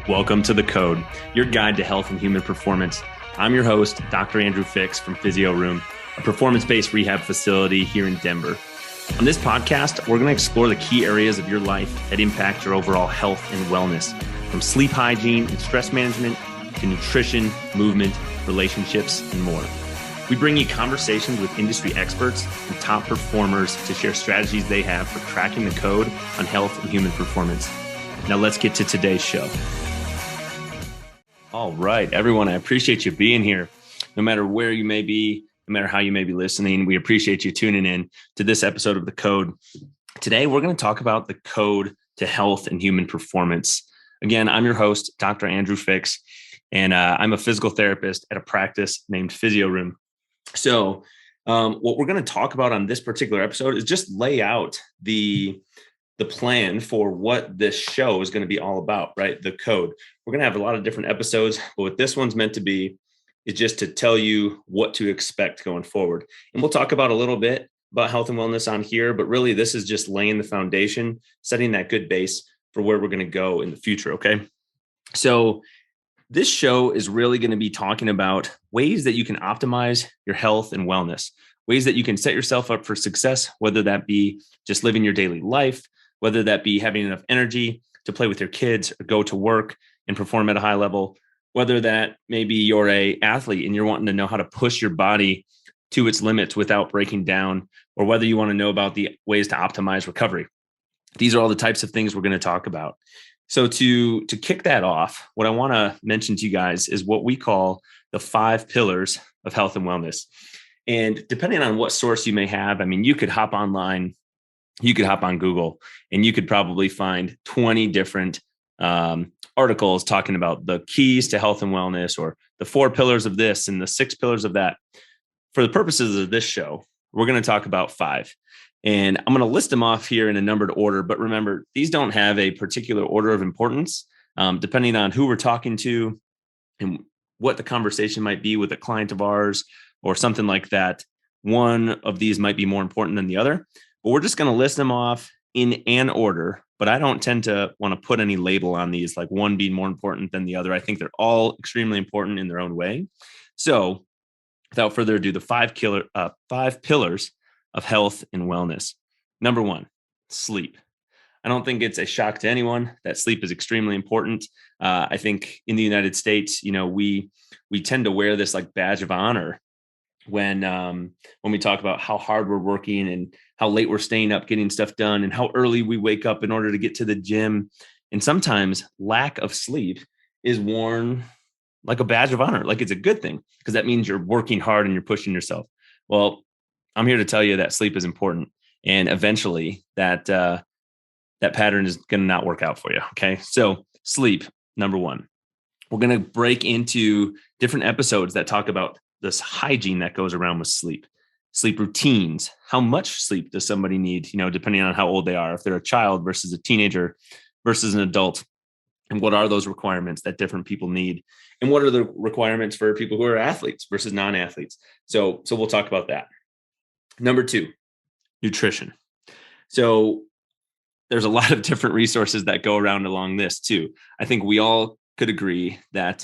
Welcome to The Code, your guide to health and human performance. I'm your host, Dr. Andrew Fix from Physio Room, a performance-based rehab facility here in Denver. On this podcast, we're going to explore the key areas of your life that impact your overall health and wellness, from sleep hygiene and stress management to nutrition, movement, relationships, and more. We bring you conversations with industry experts and top performers to share strategies they have for cracking the code on health and human performance. Now let's get to today's show. All right, everyone, I appreciate you being here. No matter where you may be, no matter how you may be listening, we appreciate you tuning in to this episode of The Code. Today, we're going to talk about the code to health and human performance. Again, I'm your host, Dr. Andrew Fix, and I'm a physical therapist at a practice named Physio Room. So what we're going to talk about on this particular episode is just lay out the plan for what this show is going to be all about, right? The code. We're going to have a lot of different episodes, but what this one's meant to be is just to tell you what to expect going forward. And we'll talk about a little bit about health and wellness on here, but really this is just laying the foundation, setting that good base for where we're going to go in the future, okay? So this show is really going to be talking about ways that you can optimize your health and wellness, ways that you can set yourself up for success, whether that be just living your daily life, whether that be having enough energy to play with your kids or go to work and perform at a high level, whether that maybe you're an athlete and you're wanting to know how to push your body to its limits without breaking down, or whether you want to know about the ways to optimize recovery. These are all the types of things we're going to talk about. So to kick that off, what I want to mention to you guys is what we call the 5 pillars of health and wellness. And depending on what source you may have, I mean, you could hop online, you could hop on Google, and you could probably find 20 different articles talking about the keys to health and wellness, or the 4 pillars of this and the 6 pillars of that. For the purposes of this show, we're going to talk about 5. And I'm going to list them off here in a numbered order. But remember, these don't have a particular order of importance, depending on who we're talking to and what the conversation might be with a client of ours or something like that. One of these might be more important than the other. But we're just going to list them off in an order, but I don't tend to want to put any label on these, like one being more important than the other. I think they're all extremely important in their own way. So without further ado, the 5 pillars of health and wellness. Number 1, sleep. I don't think it's a shock to anyone that sleep is extremely important. I think in the United States, we tend to wear this like badge of honor when we talk about how hard we're working and how late we're staying up getting stuff done and how early we wake up in order to get to the gym. And sometimes lack of sleep is worn like a badge of honor, like it's a good thing, because that means you're working hard and you're pushing yourself. Well, I'm here to tell you that sleep is important, and eventually that pattern is going to not work out for you. Okay, so sleep, number 1. We're going to break into different episodes that talk about this hygiene that goes around with sleep routines. How much sleep does somebody need, depending on how old they are, if they're a child versus a teenager versus an adult, and what are those requirements that different people need, and what are the requirements for people who are athletes versus non-athletes. So we'll talk about that. Number 2, nutrition. So there's a lot of different resources that go around along this too. I think we all could agree that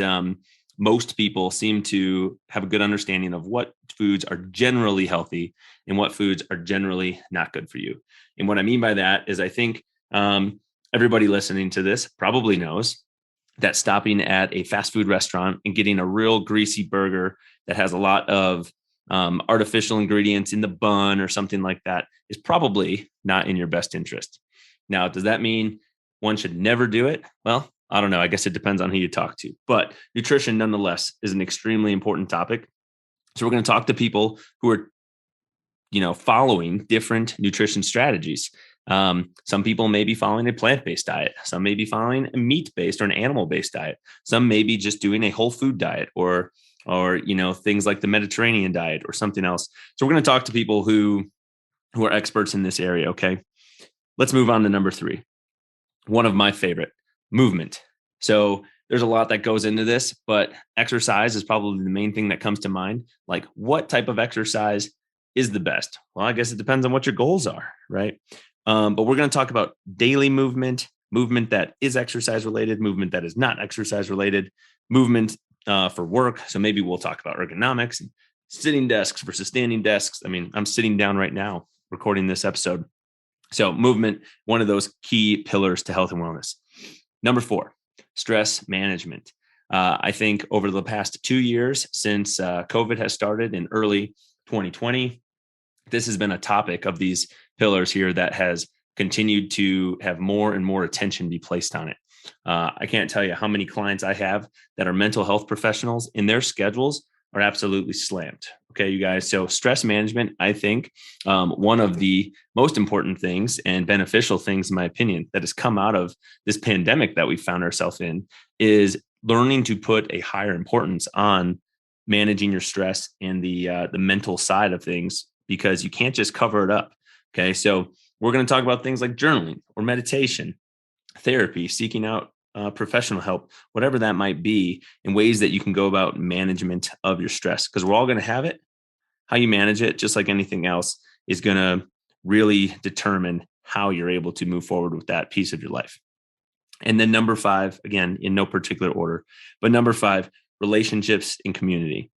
most people seem to have a good understanding of what foods are generally healthy and what foods are generally not good for you. And what I mean by that is I think everybody listening to this probably knows that stopping at a fast food restaurant and getting a real greasy burger that has a lot of artificial ingredients in the bun or something like that is probably not in your best interest. Now, does that mean one should never do it? Well, I don't know. I guess it depends on who you talk to, but nutrition nonetheless is an extremely important topic. So we're going to talk to people who are, following different nutrition strategies. Some people may be following a plant-based diet. Some may be following a meat-based or an animal-based diet. Some may be just doing a whole food diet or things like the Mediterranean diet or something else. So we're going to talk to people who are experts in this area. Okay. Let's move on to number 3. One of my favorite, movement. So there's a lot that goes into this, but exercise is probably the main thing that comes to mind. Like, what type of exercise is the best? Well, I guess it depends on what your goals are, right? But we're going to talk about daily movement, movement that is exercise related, movement that is not exercise related, movement for work. So maybe we'll talk about ergonomics and sitting desks versus standing desks. I mean, I'm sitting down right now recording this episode. So movement, one of those key pillars to health and wellness. Number 4, stress management. I think over the past 2 years since COVID has started in early 2020, this has been a topic of these pillars here that has continued to have more and more attention be placed on it. I can't tell you how many clients I have that are mental health professionals, and their schedules are absolutely slammed. Okay, you guys. So stress management, I think, one of the most important things and beneficial things, in my opinion, that has come out of this pandemic that we found ourselves in is learning to put a higher importance on managing your stress and the mental side of things, because you can't just cover it up. Okay, so we're going to talk about things like journaling or meditation, therapy, seeking out professional help, whatever that might be, in ways that you can go about management of your stress, because we're all going to have it. How you manage it, just like anything else, is going to really determine how you're able to move forward with that piece of your life. And then number 5, again, in no particular order, but number 5, relationships and community.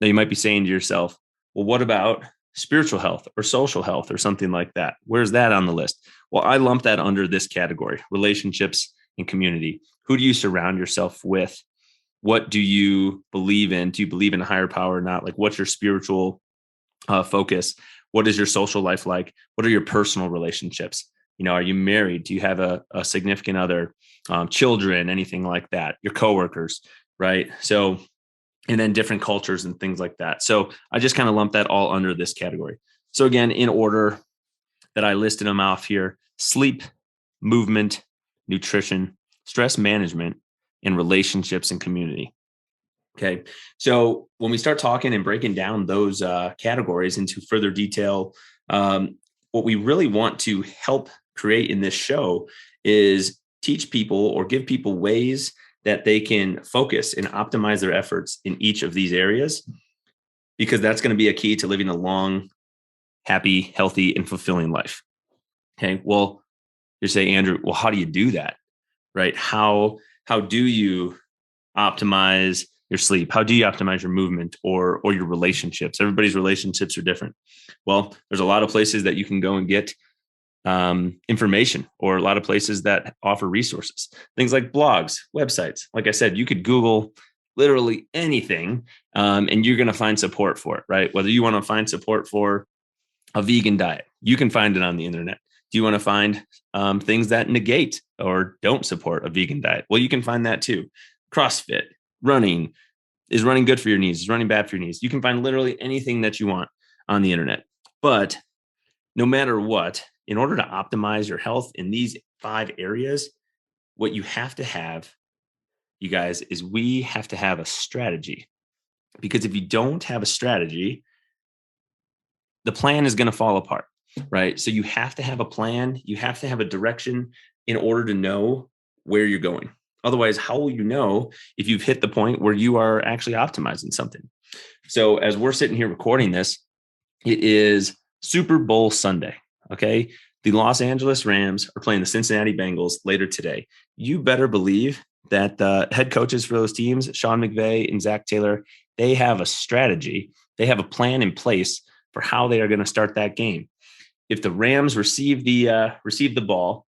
Now you might be saying to yourself, well, what about spiritual health or social health or something like that? Where's that on the list? Well, I lump that under this category: relationships and community. Who do you surround yourself with? What do you believe in? Do you believe in a higher power or not? Like, what's your spiritual focus? What is your social life like? What are your personal relationships? Are you married? Do you have a significant other, children, anything like that? Your coworkers, right? So, and then different cultures and things like that. So I just kind of lump that all under this category. So again, in order that I listed them off here: sleep, movement, nutrition, stress management, and relationships and community. Okay. So when we start talking and breaking down those categories into further detail, what we really want to help create in this show is teach people or give people ways that they can focus and optimize their efforts in each of these areas, because that's going to be a key to living a long, happy, healthy, and fulfilling life. Okay. Well, you're saying, Andrew, well, how do you do that? Right? How do you optimize your sleep? How do you optimize your movement or your relationships? Everybody's relationships are different. Well, there's a lot of places that you can go and get information, or a lot of places that offer resources, things like blogs, websites. Like I said, you could Google literally anything, and you're going to find support for it, right? Whether you want to find support for a vegan diet, you can find it on the internet. Do you want to find things that negate or don't support a vegan diet? Well, you can find that too. CrossFit, running. Is running good for your knees? Is running bad for your knees? You can find literally anything that you want on the internet. But no matter what, in order to optimize your health in these 5 areas, what you have to have, you guys, is we have to have a strategy. Because if you don't have a strategy, the plan is going to fall apart, right? So you have to have a plan. You have to have a direction in order to know where you're going. Otherwise, how will you know if you've hit the point where you are actually optimizing something? So as we're sitting here recording this, it is Super Bowl Sunday. Okay. The Los Angeles Rams are playing the Cincinnati Bengals later today. You better believe that the head coaches for those teams, Sean McVay and Zach Taylor, they have a strategy. They have a plan in place for how they are going to start that game. If the Rams receive the ball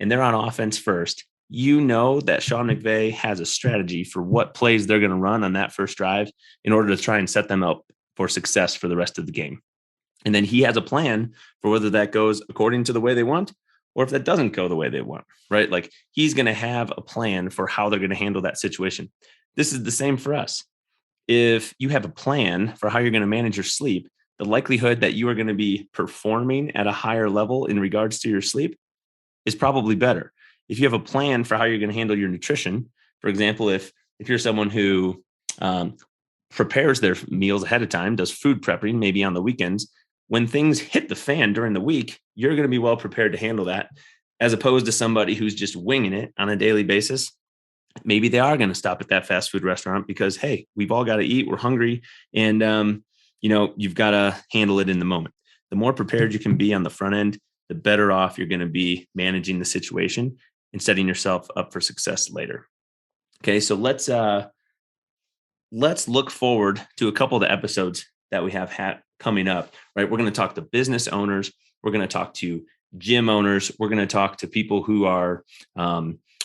and they're on offense first, you know that Sean McVay has a strategy for what plays they're going to run on that first drive in order to try and set them up for success for the rest of the game. And then he has a plan for whether that goes according to the way they want, or if that doesn't go the way they want, right? Like, he's going to have a plan for how they're going to handle that situation. This is the same for us. If you have a plan for how you're going to manage your sleep, the likelihood that you are going to be performing at a higher level in regards to your sleep is probably better. If you have a plan for how you're going to handle your nutrition, for example, if you're someone who prepares their meals ahead of time, does food prepping, maybe on the weekends, when things hit the fan during the week, you're going to be well prepared to handle that, as opposed to somebody who's just winging it on a daily basis. Maybe they are going to stop at that fast food restaurant because, hey, we've all got to eat. We're hungry. And, you've got to handle it in the moment. The more prepared you can be on the front end, the better off you're going to be managing the situation. and setting yourself up for success later. Okay, so let's look forward to a couple of the episodes that we have coming up, right? We're going to talk to business owners. We're going to talk to gym owners. We're going to talk to people who are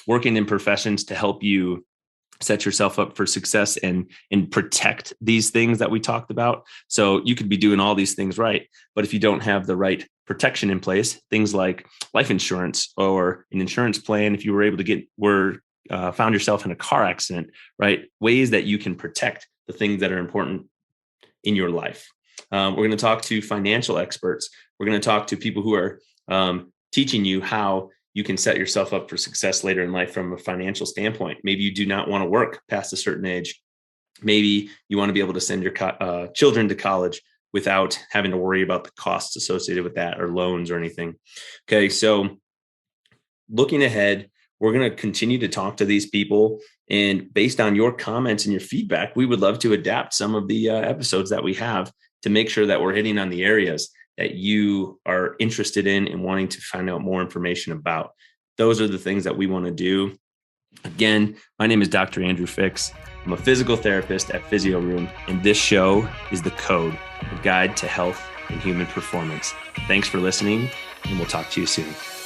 working in professions to help you set yourself up for success and protect these things that we talked about. So you could be doing all these things right, but if you don't have the right protection in place, things like life insurance or an insurance plan, if you were able to found yourself in a car accident, right? Ways that you can protect the things that are important in your life. We're going to talk to financial experts. We're going to talk to people who are teaching you how you can set yourself up for success later in life from a financial standpoint. Maybe you do not want to work past a certain age. Maybe you want to be able to send your children to college without having to worry about the costs associated with that or loans or anything. Okay, so looking ahead, we're going to continue to talk to these people. And based on your comments and your feedback, we would love to adapt some of the episodes that we have to make sure that we're hitting on the areas that you are interested in and wanting to find out more information about. Those are the things that we want to do. Again, my name is Dr. Andrew Fix. I'm a physical therapist at Physio Room, and this show is The Code, a guide to health and human performance. Thanks for listening, and we'll talk to you soon.